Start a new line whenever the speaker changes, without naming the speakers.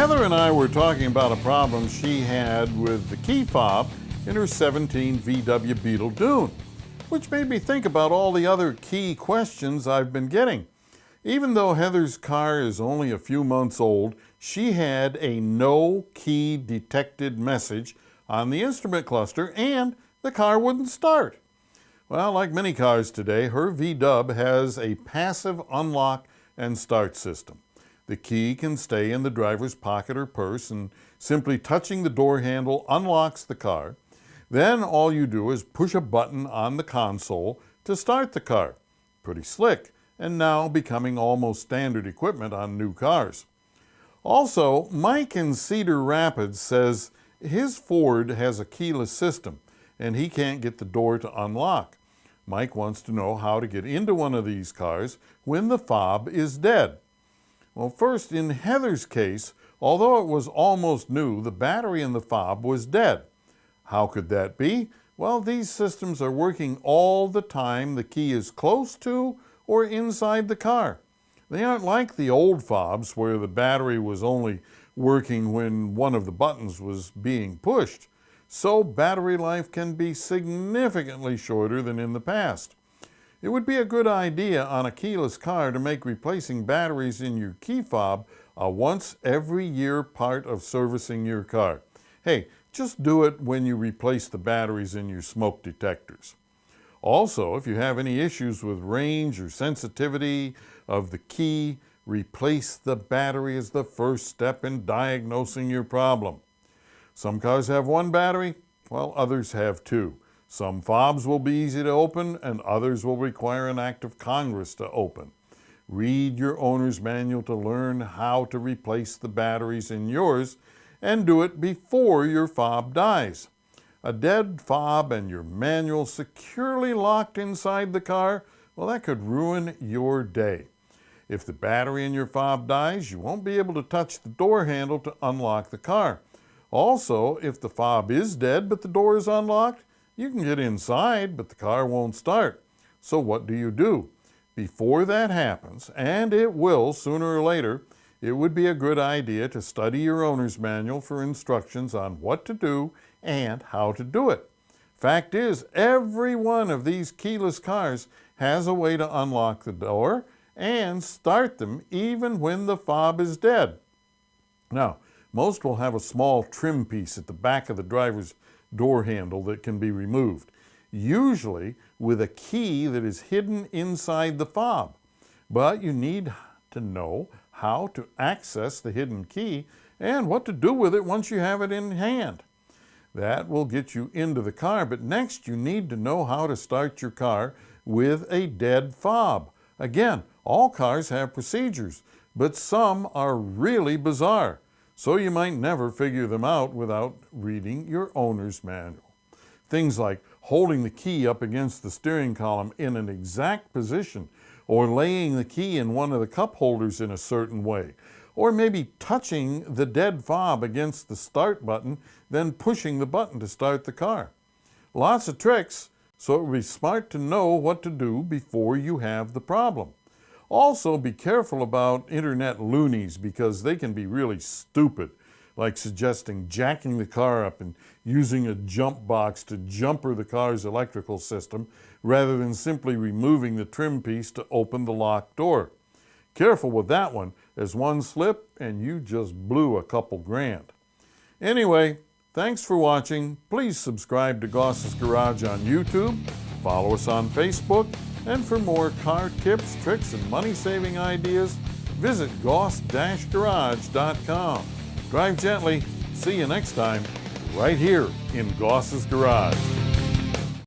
Heather and I were talking about a problem she had with the key fob in her 17 VW Beetle Dune, which made me think about all the other key questions I've been getting. Even though Heather's car is only a few months old, she had a no key detected message on the instrument cluster and the car wouldn't start. Well, like many cars today, her V-Dub has a passive unlock and start system. The key can stay in the driver's pocket or purse, and simply touching the door handle unlocks the car. Then all you do is push a button on the console to start the car. Pretty slick, and now becoming almost standard equipment on new cars. Also, Mike in Cedar Rapids says his Ford has a keyless system, and he can't get the door to unlock. Mike wants to know how to get into one of these cars when the fob is dead. Well, first, in Heather's case, although it was almost new, the battery in the fob was dead. How could that be? Well, these systems are working all the time the key is close to or inside the car. They aren't like the old fobs where the battery was only working when one of the buttons was being pushed. So battery life can be significantly shorter than in the past. It would be a good idea on a keyless car to make replacing batteries in your key fob a once every year part of servicing your car. Hey, just do it when you replace the batteries in your smoke detectors. Also, if you have any issues with range or sensitivity of the key, replace the battery as the first step in diagnosing your problem. Some cars have one battery, while others have two. Some fobs will be easy to open, and others will require an act of Congress to open. Read your owner's manual to learn how to replace the batteries in yours, and do it before your fob dies. A dead fob and your manual securely locked inside the car, well, that could ruin your day. If the battery in your fob dies, you won't be able to touch the door handle to unlock the car. Also, if the fob is dead but the door is unlocked, you can get inside, but the car won't start. So what do? Before that happens, and it will sooner or later, it would be a good idea to study your owner's manual for instructions on what to do and how to do it. Fact is, every one of these keyless cars has a way to unlock the door and start them even when the fob is dead. Now, most will have a small trim piece at the back of the driver's door handle that can be removed, usually with a key that is hidden inside the fob. But you need to know how to access the hidden key and what to do with it once you have it in hand. That will get you into the car, but next you need to know how to start your car with a dead fob. Again, all cars have procedures, but some are really bizarre. So you might never figure them out without reading your owner's manual. Things like holding the key up against the steering column in an exact position, or laying the key in one of the cup holders in a certain way, or maybe touching the dead fob against the start button, then pushing the button to start the car. Lots of tricks, so it would be smart to know what to do before you have the problem. Also, be careful about internet loonies because they can be really stupid, like suggesting jacking the car up and using a jump box to jumper the car's electrical system rather than simply removing the trim piece to open the locked door. Careful with that one, as one slip and you just blew a couple grand. Anyway, thanks for watching. Please subscribe to Goss's Garage on YouTube, follow us on Facebook, and for more car tips, tricks, and money-saving ideas, visit goss-garage.com. Drive gently. See you next time, right here in Goss's Garage.